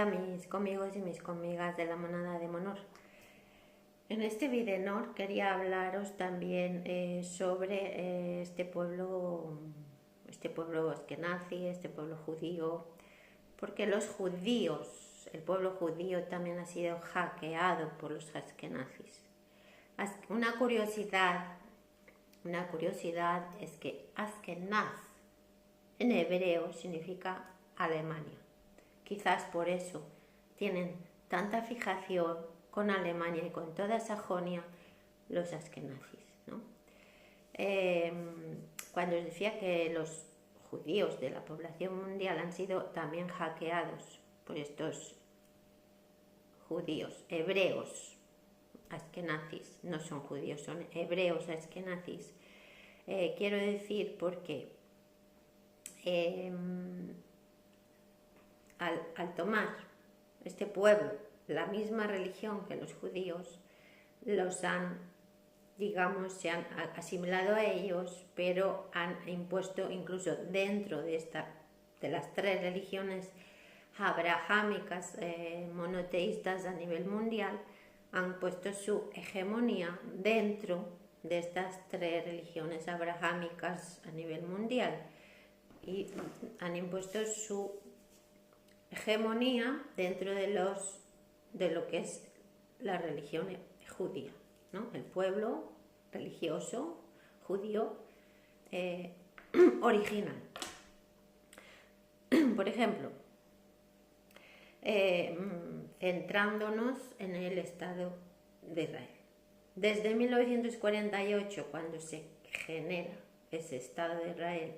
Hola mis conmigos y mis conmigas de la Manada de Monor. En este vídeo quería hablaros también sobre este pueblo askenazi, este pueblo judío, porque los judíos, el pueblo judío también ha sido hackeado por los askenazis. Una curiosidad es que Askenaz en hebreo significa Alemania. Quizás por eso tienen tanta fijación con Alemania y con toda Sajonia los askenazis, ¿no? Cuando os decía que los judíos de la población mundial han sido también hackeados por estos judíos, hebreos askenazis, no son judíos, son hebreos askenazis, quiero decir porque al tomar este pueblo la misma religión que los judíos, los han, digamos, se han asimilado a ellos, pero han impuesto incluso dentro de las tres religiones abrahámicas monoteístas a nivel mundial, han puesto su hegemonía dentro de estas tres religiones abrahámicas a nivel mundial y han impuesto su hegemonía dentro de lo que es la religión judía, ¿no? El pueblo religioso judío original. Por ejemplo, centrándonos en el Estado de Israel. Desde 1948, cuando se genera ese Estado de Israel,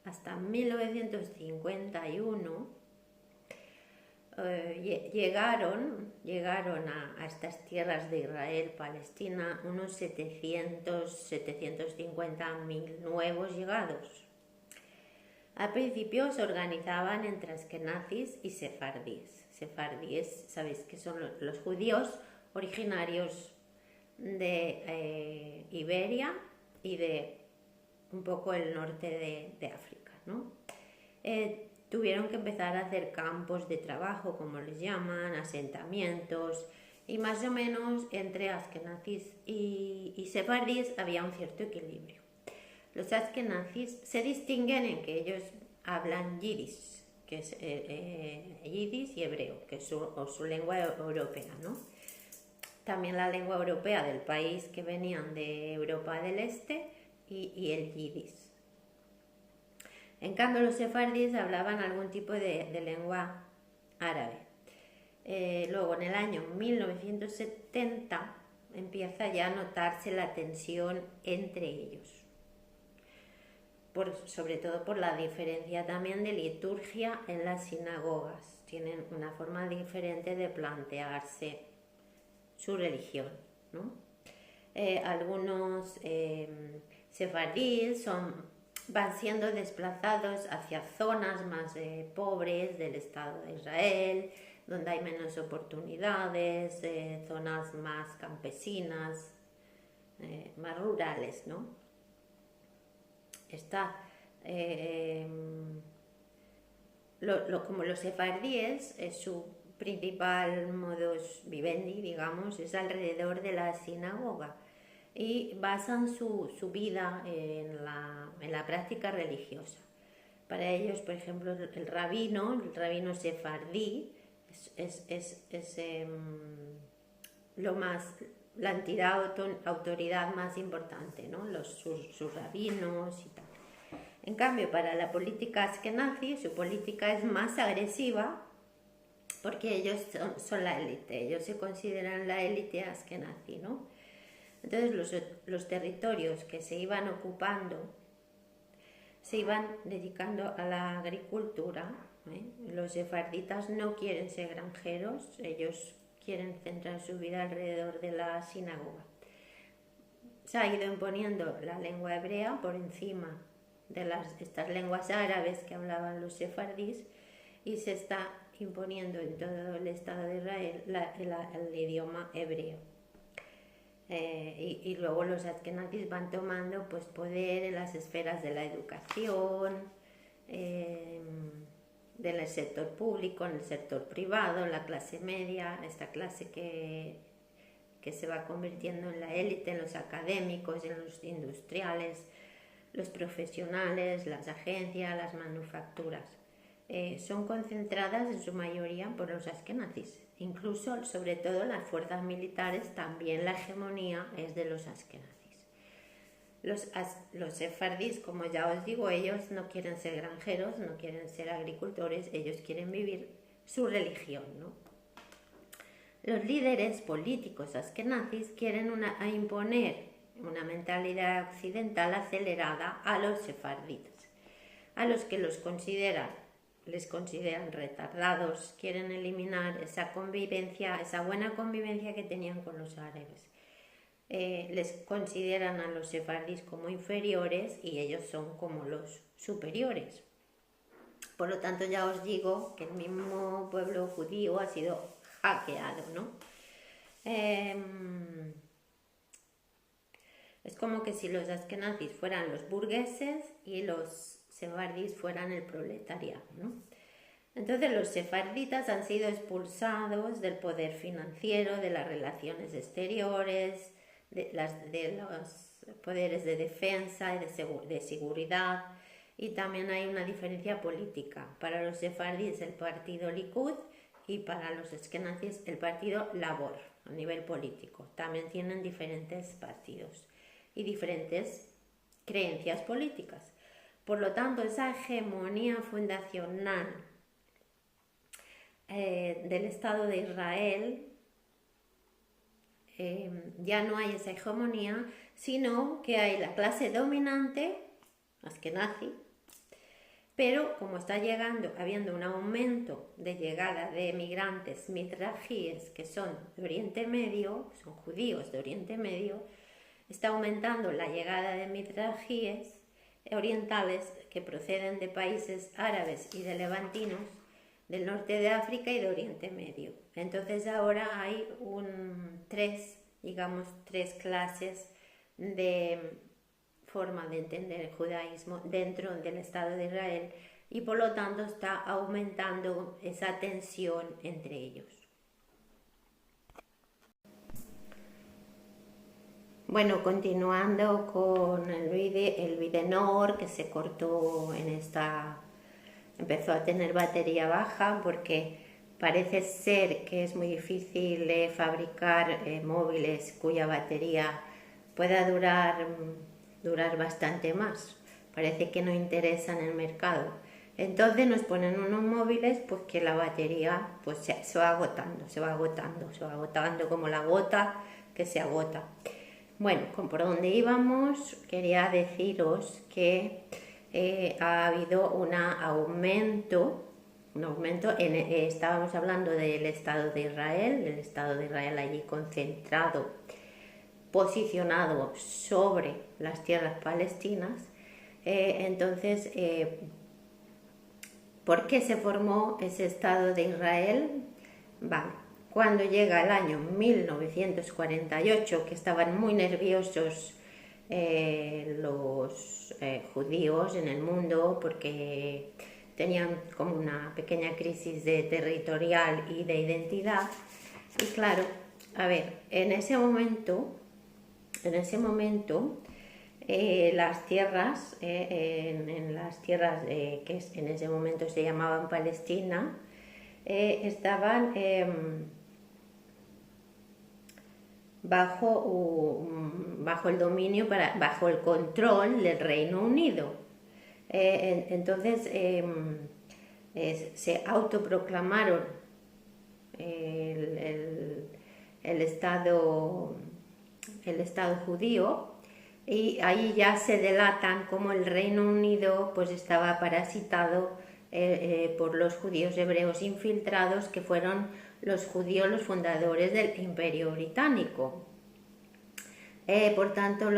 hasta 1951, llegaron a estas tierras de Israel, Palestina, unos 750.000 nuevos llegados. Al principio se organizaban entre askenazis y sefardíes. Sefardíes, sabéis que son los judíos originarios de Iberia y de un poco el norte de África, ¿no? Tuvieron que empezar a hacer campos de trabajo, como les llaman, asentamientos, y más o menos entre askenazis y sefardíes había un cierto equilibrio. Los askenazis se distinguen en que ellos hablan yiddish, que es yiddish y hebreo, que es su lengua europea, ¿no? También la lengua europea del país que venían de Europa del Este y el yiddish. En cambio, los sefardíes hablaban algún tipo de lengua árabe. Luego, en el año 1970, empieza ya a notarse la tensión entre ellos. Sobre todo por la diferencia también de liturgia en las sinagogas. Tienen una forma diferente de plantearse su religión, ¿no? Algunos sefardíes van siendo desplazados hacia zonas más pobres del Estado de Israel, donde hay menos oportunidades, zonas más campesinas, más rurales, ¿no? Como los sefardíes, su principal modus vivendi, digamos, es alrededor de la sinagoga y basan su vida en la práctica religiosa. Para ellos, por ejemplo, el rabino sefardí es la entidad autoridad más importante, ¿no? Sus rabinos y tal. En cambio, para la política askenazi, su política es más agresiva porque ellos son la élite, ellos se consideran la élite askenazi, ¿no? Entonces los territorios que se iban ocupando se iban dedicando a la agricultura, ¿eh? Los sefarditas no quieren ser granjeros, ellos quieren centrar su vida alrededor de la sinagoga. Se ha ido imponiendo la lengua hebrea por encima de estas lenguas árabes que hablaban los sefardíes y se está imponiendo en todo el Estado de Israel el idioma hebreo. Y luego los askenazis van tomando pues poder en las esferas de la educación, del sector público, en el sector privado, en la clase media, esta clase que se va convirtiendo en la élite, en los académicos, en los industriales, los profesionales, las agencias, las manufacturas. Son concentradas en su mayoría por los askenazis. Incluso, sobre todo, las fuerzas militares, también la hegemonía es de los askenazis. Los sefardíes, como ya os digo, ellos no quieren ser granjeros, no quieren ser agricultores, ellos quieren vivir su religión, ¿no? Los líderes políticos askenazis quieren imponer una mentalidad occidental acelerada a los sefarditas, a los que les consideran retardados, quieren eliminar esa convivencia, esa buena convivencia que tenían con los árabes. Les consideran a los sefardíes como inferiores y ellos son como los superiores. Por lo tanto, ya os digo que el mismo pueblo judío ha sido hackeado, ¿no? Es como que si los askenazis fueran los burgueses y los sefardíes fueran el proletariado, ¿no? Entonces los sefarditas han sido expulsados del poder financiero, de las relaciones exteriores, de los poderes de defensa y de seguridad, y también hay una diferencia política. Para los sefardíes el partido Likud y para los askenazis el partido Labor a nivel político. También tienen diferentes partidos y diferentes creencias políticas. Por lo tanto, esa hegemonía fundacional del Estado de Israel, ya no hay esa hegemonía, sino que hay la clase dominante, askenazi, pero como está habiendo un aumento de llegada de migrantes mizrajíes que son de Oriente Medio, son judíos de Oriente Medio, está aumentando la llegada de mizrajíes orientales que proceden de países árabes y de levantinos, del norte de África y de Oriente Medio. Entonces ahora hay tres clases de forma de entender el judaísmo dentro del Estado de Israel y por lo tanto está aumentando esa tensión entre ellos. Bueno, continuando con el Videnor, que se cortó empezó a tener batería baja porque parece ser que es muy difícil fabricar móviles cuya batería pueda durar bastante más. Parece que no interesa en el mercado. Entonces nos ponen unos móviles pues que la batería pues se va agotando como la gota que se agota. Bueno, por donde íbamos, quería deciros que ha habido un aumento, estábamos hablando del Estado de Israel allí concentrado, posicionado sobre las tierras palestinas. Entonces, ¿por qué se formó ese Estado de Israel? Cuando llega el año 1948, que estaban muy nerviosos los judíos en el mundo porque tenían como una pequeña crisis territorial y de identidad. Y claro, en ese momento las tierras, en las tierras que en ese momento se llamaban Palestina, estaban bajo el dominio, bajo el control del Reino Unido. Entonces se autoproclamaron el Estado judío, y ahí ya se delatan como el Reino Unido pues estaba parasitado por los judíos hebreos infiltrados, que fueron los judíos los fundadores del Imperio Británico. Por tanto,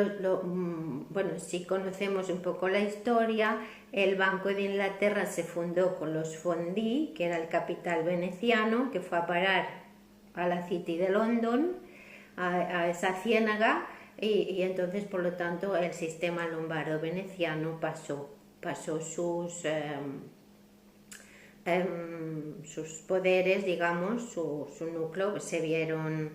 si conocemos un poco la historia, el Banco de Inglaterra se fundó con los fondí, que era el capital veneciano, que fue a parar a la City de London, a esa ciénaga, y entonces, por lo tanto, el sistema lombardo veneciano pasó sus sus poderes, digamos, su núcleo, se vieron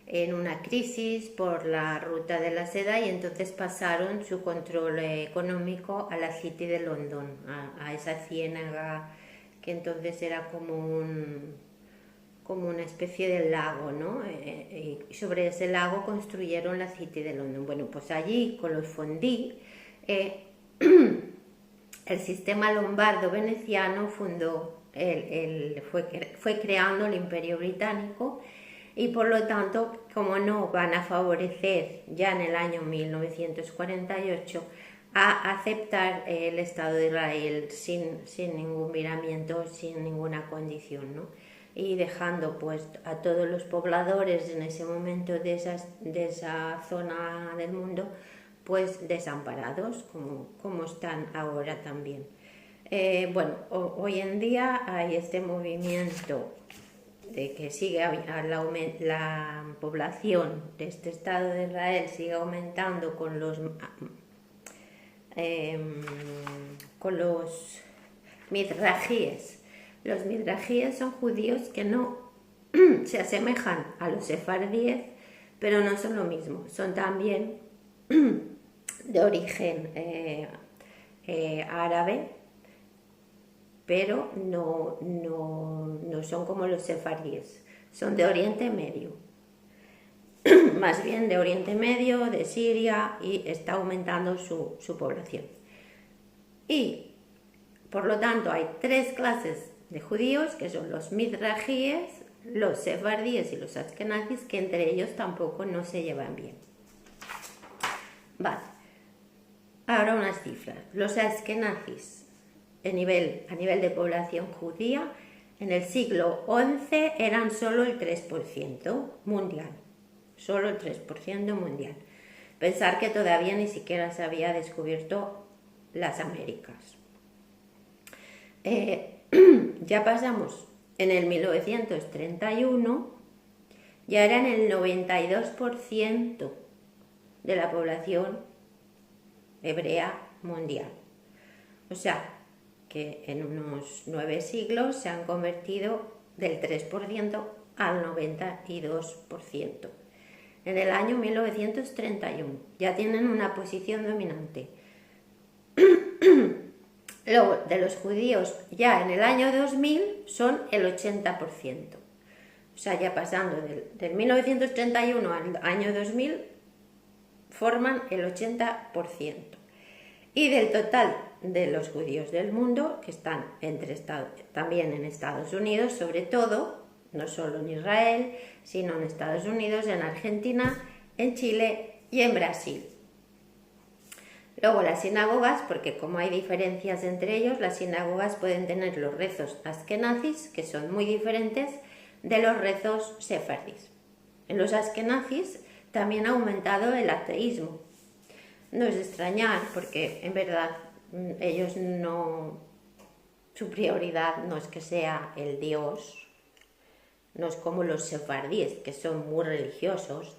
en una crisis por la ruta de la seda y entonces pasaron su control económico a la City de London, a esa ciénaga que entonces era como una especie de lago, ¿no? Y sobre ese lago construyeron la City de London. Bueno, pues allí con los fondí, el sistema lombardo veneciano fue creando el Imperio Británico y por lo tanto, como no van a favorecer ya en el año 1948 a aceptar el Estado de Israel sin ningún miramiento, sin ninguna condición, ¿no? Y dejando pues a todos los pobladores en ese momento de esa zona del mundo pues desamparados, como están ahora también. Bueno, hoy en día hay este movimiento de que sigue la población de este Estado de Israel sigue aumentando con los midrajíes. Los midrajíes son judíos que no se asemejan a los sefardíes, pero no son lo mismo. Son también de origen árabe, pero no son como los sefardíes. Son de Oriente Medio. Más bien de Oriente Medio, de Siria, y está aumentando su población. Y, por lo tanto, hay tres clases de judíos, que son los midrajíes, los sefardíes y los askenazis, que entre ellos tampoco no se llevan bien. Vale. Ahora unas cifras. Los askenazis, a nivel de población judía, en el siglo XI eran solo el 3% mundial. Solo el 3% mundial. Pensar que todavía ni siquiera se había descubierto las Américas. Ya pasamos en el 1931, ya eran el 92% de la población hebrea mundial. O sea, que en unos 9 siglos se han convertido del 3% al 92%. En el año 1931 ya tienen una posición dominante. Luego, de los judíos, ya en el año 2000 son el 80%. O sea, ya pasando del 1931 al año 2000, forman el 80%. Y del total de los judíos del mundo, que están también en Estados Unidos, sobre todo, no solo en Israel, sino en Estados Unidos, en Argentina, en Chile y en Brasil. Luego las sinagogas, porque como hay diferencias entre ellos, las sinagogas pueden tener los rezos askenazis, que son muy diferentes de los rezos sefardíes. En los askenazis también ha aumentado el ateísmo. No es de extrañar, porque en verdad su prioridad no es que sea el Dios, no es como los sefardíes, que son muy religiosos.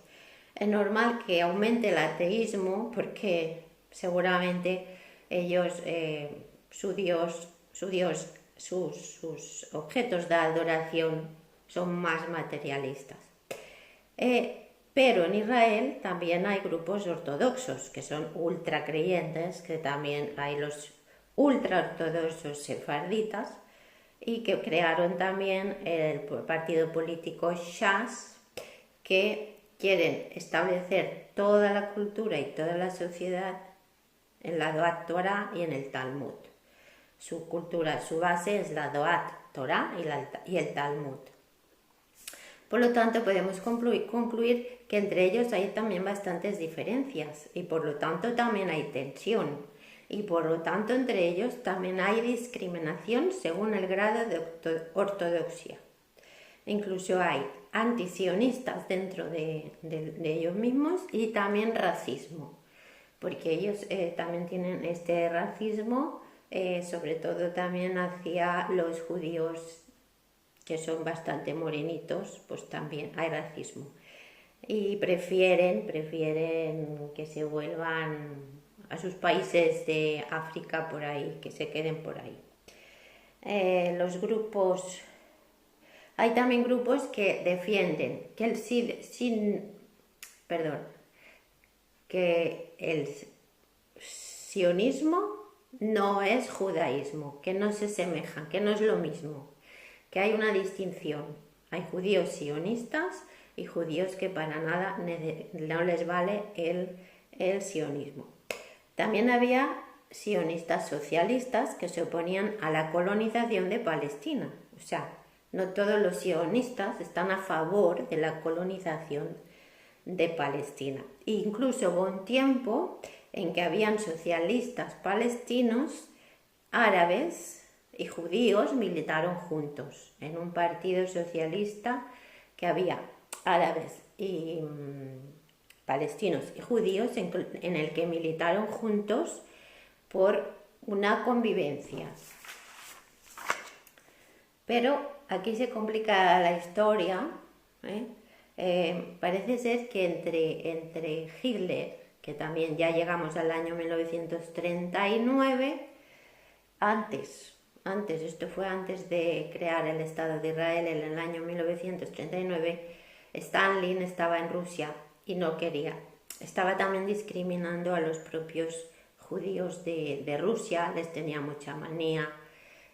Es normal que aumente el ateísmo porque seguramente ellos, sus objetos de adoración son más materialistas. Pero en Israel también hay grupos ortodoxos que son ultra creyentes, que también hay los ultra ortodoxos sefarditas y que crearon también el partido político Shas, que quieren establecer toda la cultura y toda la sociedad en la Doat Torah y en el Talmud. Su cultura, su base es la Doat Torah y el Talmud. Por lo tanto, podemos concluir que entre ellos hay también bastantes diferencias y por lo tanto también hay tensión y por lo tanto entre ellos también hay discriminación según el grado de ortodoxia. Incluso hay antisionistas dentro de ellos mismos y también racismo, porque ellos también tienen este racismo, sobre todo también hacia los judíos que son bastante morenitos, pues también hay racismo. Y prefieren que se vuelvan a sus países de África por ahí, que se queden por ahí. los grupos, hay también grupos que defienden que el sionismo no es judaísmo, que no se semejan, que no es lo mismo, que hay una distinción. Hay judíos sionistas y judíos que para nada no les vale el sionismo. También había sionistas socialistas que se oponían a la colonización de Palestina. O sea, no todos los sionistas están a favor de la colonización de Palestina. E incluso hubo un tiempo en que habían socialistas palestinos, árabes y judíos militaron juntos en un partido socialista que había árabes y palestinos y judíos en el que militaron juntos por una convivencia. Pero aquí se complica la historia. Parece ser que entre Hitler, que también ya llegamos al año 1939, antes, esto fue antes de crear el Estado de Israel en el año 1939, Stalin estaba en Rusia y no quería. Estaba también discriminando a los propios judíos de Rusia, les tenía mucha manía,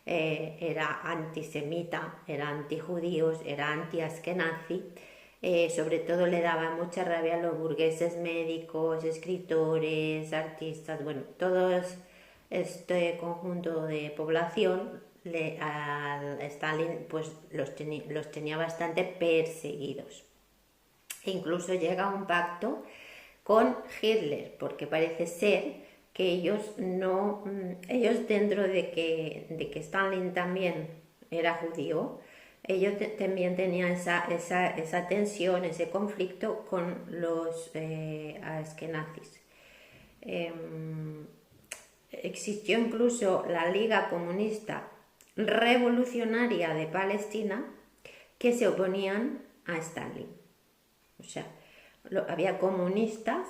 era antisemita, era antijudíos, era anti-askenazi. Sobre todo le daba mucha rabia a los burgueses médicos, escritores, artistas, bueno, todo este conjunto de población a Stalin pues los tenía bastante perseguidos. E incluso llega a un pacto con Hitler, porque parece ser que ellos dentro de que Stalin también era judío, ellos también tenían esa tensión, ese conflicto con los askenazis. Existió incluso la Liga Comunista Revolucionaria de Palestina que se oponían a Stalin. O sea, había comunistas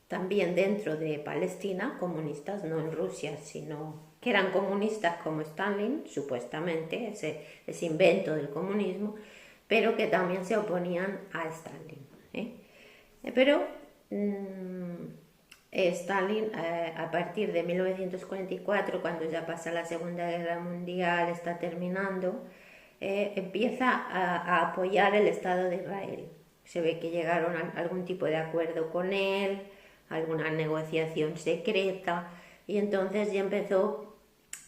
también dentro de Palestina, comunistas no en Rusia, sino que eran comunistas como Stalin, supuestamente, ese invento del comunismo, pero que también se oponían a Stalin. Pero Stalin, a partir de 1944, cuando ya pasa la Segunda Guerra Mundial, está terminando, empieza a apoyar el Estado de Israel. Se ve que llegaron a algún tipo de acuerdo con él, alguna negociación secreta, y entonces ya empezó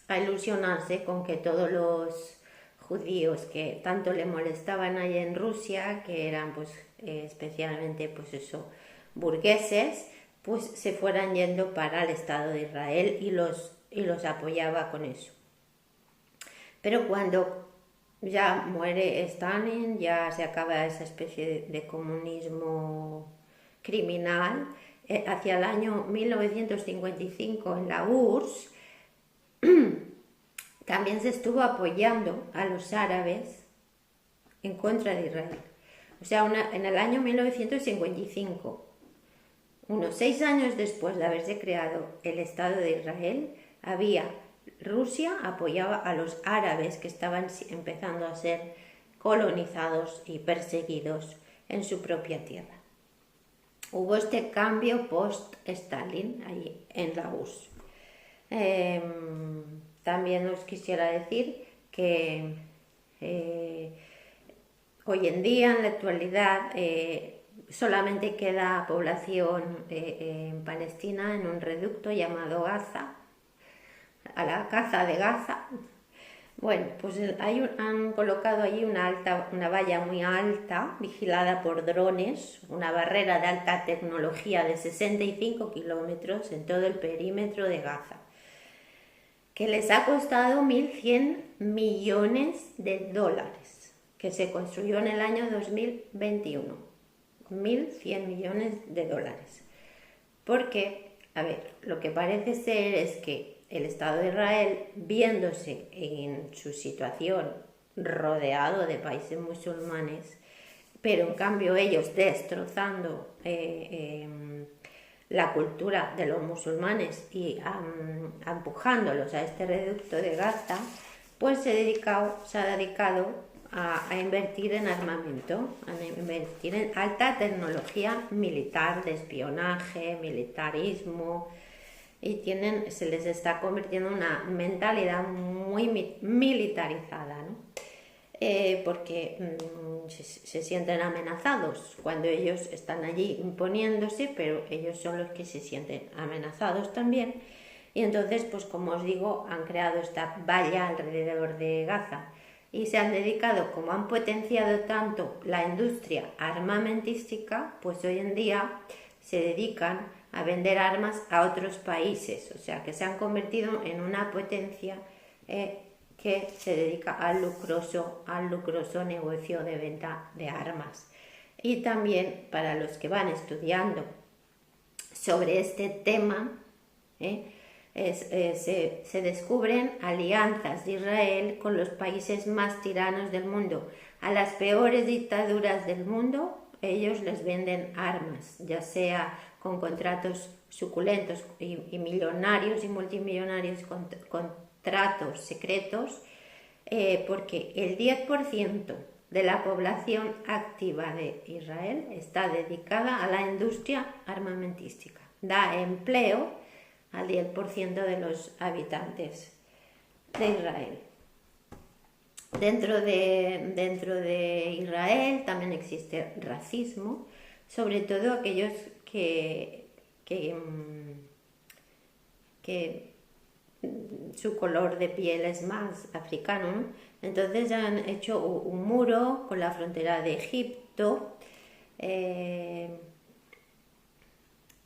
a ilusionarse con que todos los judíos que tanto le molestaban allá en Rusia, que eran pues especialmente burgueses, pues se fueran yendo para el Estado de Israel y los apoyaba con eso. Pero cuando ya muere Stalin, ya se acaba esa especie de comunismo criminal, hacia el año 1955 en la URSS también se estuvo apoyando a los árabes en contra de Israel. O sea, en el año 1955, unos 6 años después de haberse creado el Estado de Israel, Rusia apoyaba a los árabes que estaban empezando a ser colonizados y perseguidos en su propia tierra. Hubo este cambio post-Stalin allí en la URSS. También os quisiera decir que hoy en día, en la actualidad, solamente queda población en Palestina en un reducto llamado Gaza, a la caza de Gaza. Bueno, pues han colocado allí una valla muy alta, vigilada por drones, una barrera de alta tecnología de 65 kilómetros en todo el perímetro de Gaza, que les ha costado 1.100 millones de dólares, que se construyó en el año 2021. 1.100 millones de dólares. Porque, a ver, lo que parece ser es que el Estado de Israel, viéndose en su situación rodeado de países musulmanes, pero en cambio ellos destrozando la cultura de los musulmanes y empujándolos a este reducto de Gaza, pues se ha dedicado a invertir en armamento, a invertir en alta tecnología militar, de espionaje, militarismo, y se les está convirtiendo en una mentalidad muy militarizada, ¿no? Porque se sienten amenazados cuando ellos están allí imponiéndose, pero ellos son los que se sienten amenazados también. Y entonces, pues como os digo, han creado esta valla alrededor de Gaza y se han dedicado, como han potenciado tanto la industria armamentística, pues hoy en día se dedican a vender armas a otros países, o sea que se han convertido en una potencia que se dedica al lucroso negocio de venta de armas. Y también para los que van estudiando sobre este tema, se descubren alianzas de Israel con los países más tiranos del mundo. A las peores dictaduras del mundo, ellos les venden armas, ya sea con contratos suculentos y millonarios y multimillonarios, contratos secretos, porque el 10% de la población activa de Israel está dedicada a la industria armamentística. Da empleo al 10% de los habitantes de Israel. Dentro de Israel también existe racismo, sobre todo aquellos que su color de piel es más africano, ¿no? Entonces han hecho un muro con la frontera de Egipto,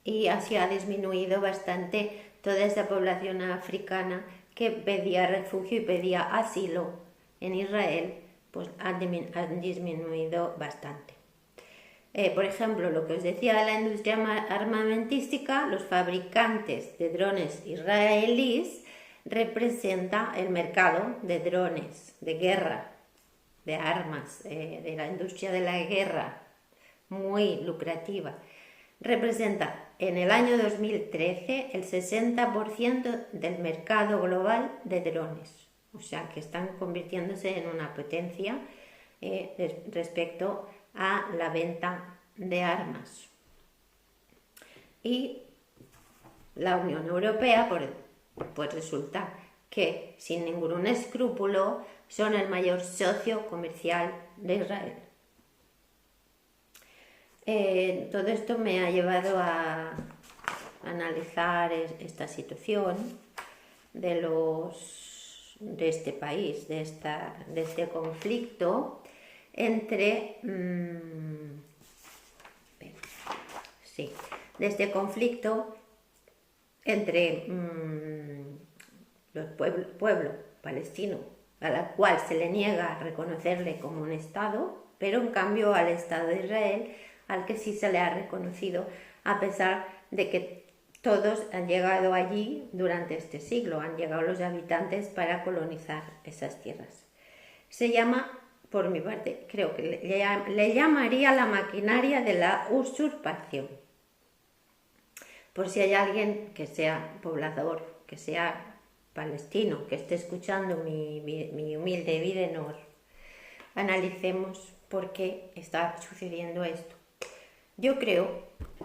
y así ha disminuido bastante toda esa población africana que pedía refugio y pedía asilo en Israel, pues han disminuido bastante. Por ejemplo, lo que os decía de la industria armamentística, los fabricantes de drones israelíes representa el mercado de drones, de guerra, de armas, de la industria de la guerra, muy lucrativa. Representa en el año 2013 el 60% del mercado global de drones. O sea que están convirtiéndose en una potencia respecto a la venta de armas. Y la Unión Europea, pues resulta que sin ningún escrúpulo son el mayor socio comercial de Israel. Todo esto me ha llevado a analizar esta situación de este país, de este conflicto entre los pueblo palestino, a la cual se le niega reconocerle como un Estado, pero en cambio al Estado de Israel, al que sí se le ha reconocido, a pesar de que todos han llegado allí durante este siglo, han llegado los habitantes para colonizar esas tierras. Se llama, por mi parte, creo que le llamaría la maquinaria de la usurpación. Por si hay alguien que sea poblador, que sea palestino, que esté escuchando mi humilde Videnor, analicemos por qué está sucediendo esto. Yo creo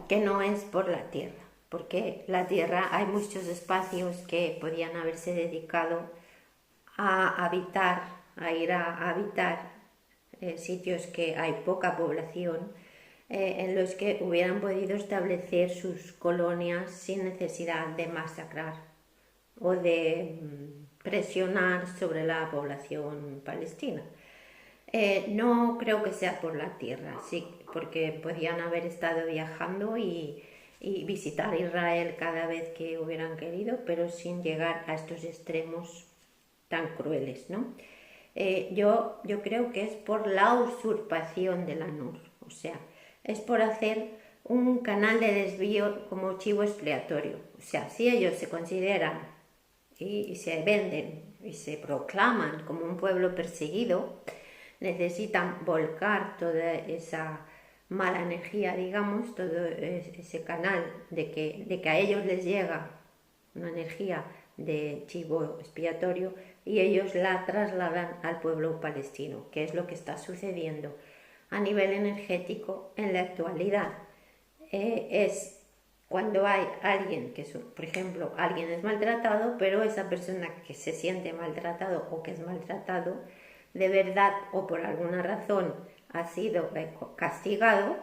que no es por la tierra, porque la tierra hay muchos espacios que podían haberse dedicado a habitar, a ir a habitar sitios que hay poca población, en los que hubieran podido establecer sus colonias sin necesidad de masacrar o de presionar sobre la población palestina. No creo que sea por la tierra, sí, porque podían haber estado viajando y visitar Israel cada vez que hubieran querido, pero sin llegar a estos extremos tan crueles, ¿no? Yo creo que es por la usurpación de la NUR, o sea, es por hacer un canal de desvío como chivo expiatorio. O sea, si ellos se consideran y se venden y se proclaman como un pueblo perseguido, necesitan volcar toda esa mala energía, digamos, todo ese canal de que a ellos les llega una energía de chivo expiatorio y ellos la trasladan al pueblo palestino, que es lo que está sucediendo a nivel energético en la actualidad. Es cuando hay alguien que, por ejemplo, alguien es maltratado, pero esa persona que se siente maltratado o que es maltratado, de verdad o por alguna razón ha sido castigado,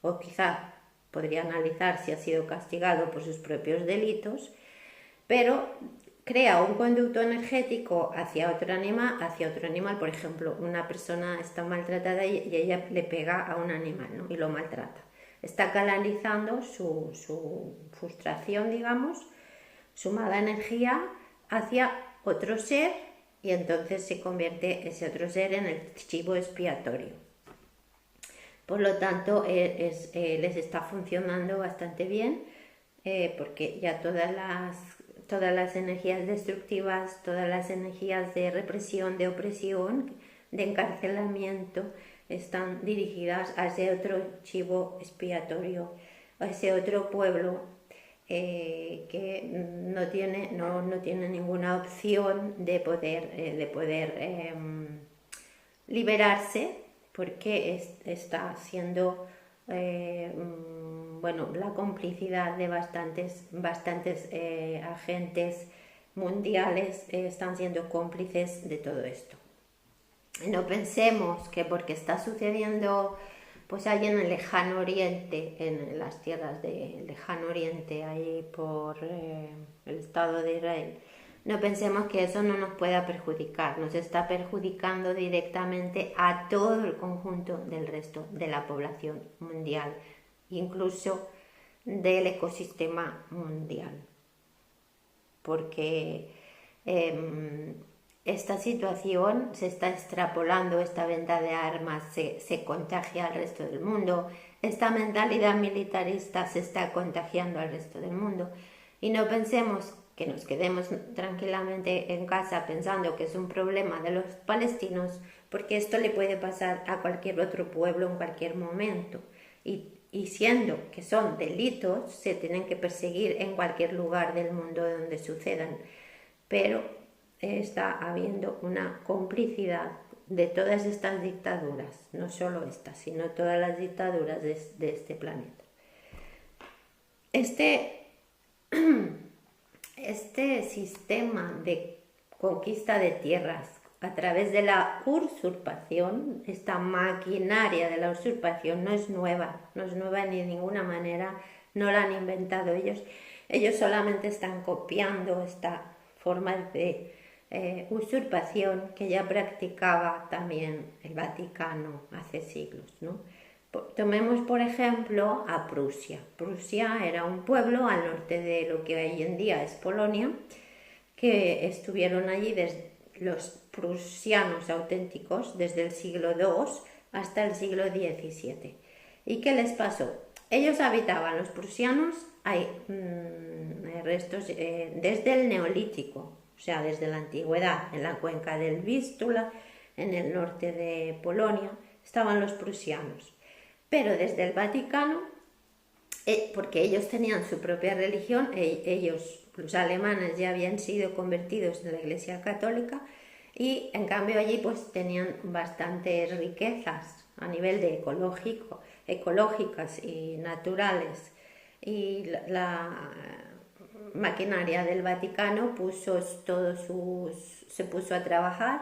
o quizá podría analizar si ha sido castigado por sus propios delitos, pero crea un conducto energético hacia otro animal, por ejemplo, una persona está maltratada y ella le pega a un animal, ¿no? Y lo maltrata. Está canalizando su frustración, digamos, su mala energía hacia otro ser, y entonces se convierte ese otro ser en el chivo expiatorio. Por lo tanto, les está funcionando bastante bien, porque ya todas las energías destructivas, todas las energías de represión, de opresión, de encarcelamiento, están dirigidas a ese otro chivo expiatorio, a ese otro pueblo que no tiene ninguna opción de poder liberarse, porque está siendo la complicidad de bastantes agentes mundiales, están siendo cómplices de todo esto. No pensemos que porque está sucediendo pues ahí en el lejano oriente, en las tierras del lejano oriente, ahí por el Estado de Israel, no pensemos que eso no nos pueda perjudicar. Nos está perjudicando directamente a todo el conjunto del resto de la población mundial, incluso del ecosistema mundial, porque esta situación se está extrapolando, esta venta de armas se contagia al resto del mundo, esta mentalidad militarista se está contagiando al resto del mundo, y no pensemos que nos quedemos tranquilamente en casa pensando que es un problema de los palestinos, porque esto le puede pasar a cualquier otro pueblo en cualquier momento, y siendo que son delitos, se tienen que perseguir en cualquier lugar del mundo donde sucedan, pero está habiendo una complicidad de todas estas dictaduras, no solo estas, sino todas las dictaduras de este planeta. Este sistema de conquista de tierras a través de la usurpación, esta maquinaria de la usurpación no es nueva ni de ninguna manera, no la han inventado ellos solamente están copiando esta forma de usurpación que ya practicaba también el Vaticano hace siglos, ¿no? Tomemos por ejemplo a Prusia. Prusia era un pueblo al norte de lo que hoy en día es Polonia, que estuvieron allí desde los prusianos auténticos desde el siglo II hasta el siglo XVII. ¿Y qué les pasó? Ellos habitaban, los prusianos, hay restos desde el Neolítico, o sea, desde la antigüedad, en la cuenca del Vístula, en el norte de Polonia, estaban los prusianos. Pero desde el Vaticano, porque ellos tenían su propia religión, ellos, los alemanes, ya habían sido convertidos en la Iglesia Católica, y en cambio allí pues tenían bastantes riquezas a nivel de ecológicas y naturales, y la maquinaria del Vaticano se puso a trabajar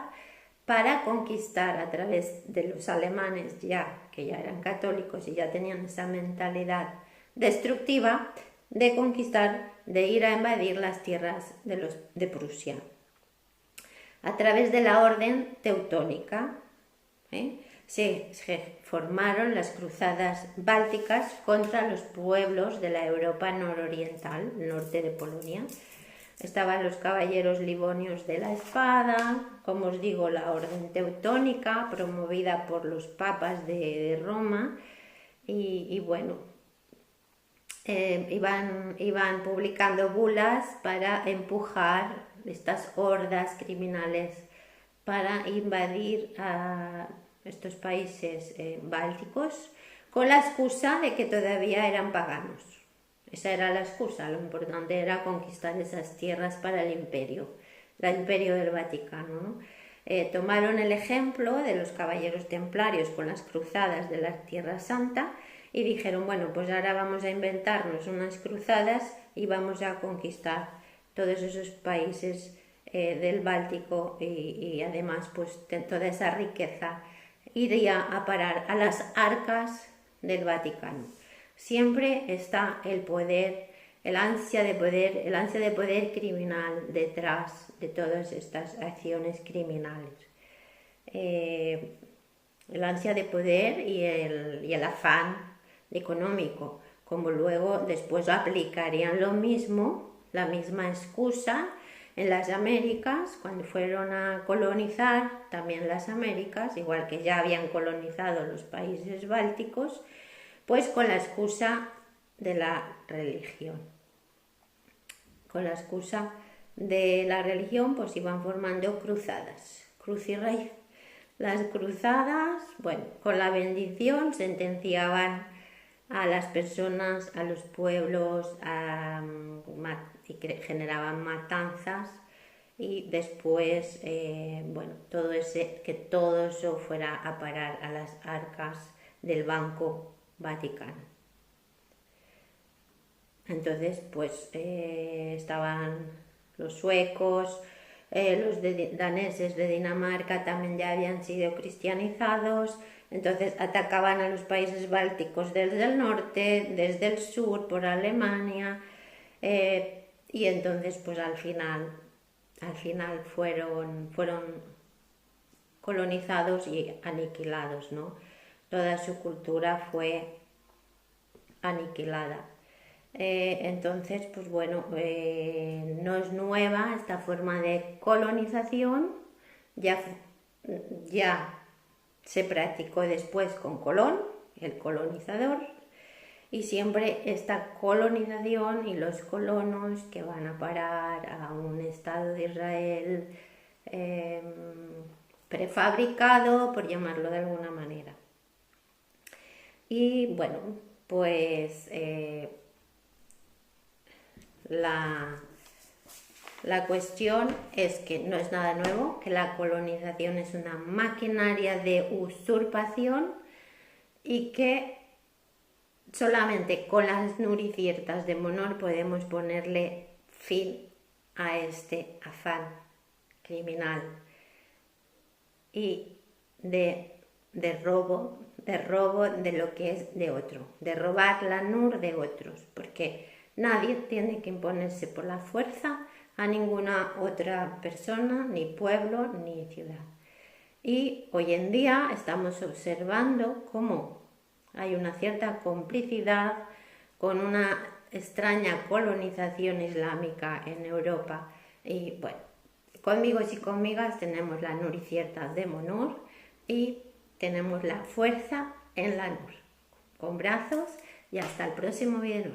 para conquistar a través de los alemanes, que ya eran católicos y ya tenían esa mentalidad destructiva, de conquistar, de ir a invadir las tierras de Prusia. A través de la orden teutónica se formaron las cruzadas bálticas contra los pueblos de la Europa nororiental, norte de Polonia. Estaban los caballeros livonios de la espada, como os digo, la orden teutónica, promovida por los papas de Roma, y bueno, iban publicando bulas para empujar estas hordas criminales para invadir a estos países bálticos, con la excusa de que todavía eran paganos. Esa era la excusa, lo importante era conquistar esas tierras para el imperio. el Imperio del Vaticano, ¿no? Tomaron el ejemplo de los caballeros templarios con las cruzadas de la Tierra Santa y dijeron, bueno, pues ahora vamos a inventarnos unas cruzadas y vamos a conquistar todos esos países del Báltico y además pues toda esa riqueza iría a parar a las arcas del Vaticano. Siempre está el poder, el ansia de poder criminal detrás de todas estas acciones criminales. El ansia de poder y el afán económico, como luego después aplicarían lo mismo, la misma excusa en las Américas, cuando fueron a colonizar también las Américas, igual que ya habían colonizado los países bálticos, pues con la excusa de la religión. Con la excusa de la religión, pues iban formando cruzadas, cruz y rey. Las cruzadas, bueno, con la bendición sentenciaban a las personas, a los pueblos, y generaban matanzas y después, bueno, que todo eso fuera a parar a las arcas del Banco Vaticano. Entonces, pues estaban los suecos, los daneses de Dinamarca también ya habían sido cristianizados, entonces atacaban a los países bálticos desde el norte, desde el sur, por Alemania, y entonces pues al final fueron colonizados y aniquilados, ¿no? Toda su cultura fue aniquilada. Entonces, pues bueno, no es nueva esta forma de colonización, ya se practicó después con Colón, el colonizador, y siempre esta colonización y los colonos que van a parar a un Estado de Israel prefabricado, por llamarlo de alguna manera. Y bueno, pues la cuestión es que no es nada nuevo, que la colonización es una maquinaria de usurpación y que solamente con las nuriciertas de Monor podemos ponerle fin a este afán criminal y de robo de lo que es de otro, de robar la nur de otros, porque nadie tiene que imponerse por la fuerza a ninguna otra persona, ni pueblo, ni ciudad. Y hoy en día estamos observando cómo hay una cierta complicidad con una extraña colonización islámica en Europa. Y bueno, conmigos y conmigas tenemos la nuricierta de Monor y tenemos la fuerza en la nur. Con brazos y hasta el próximo video.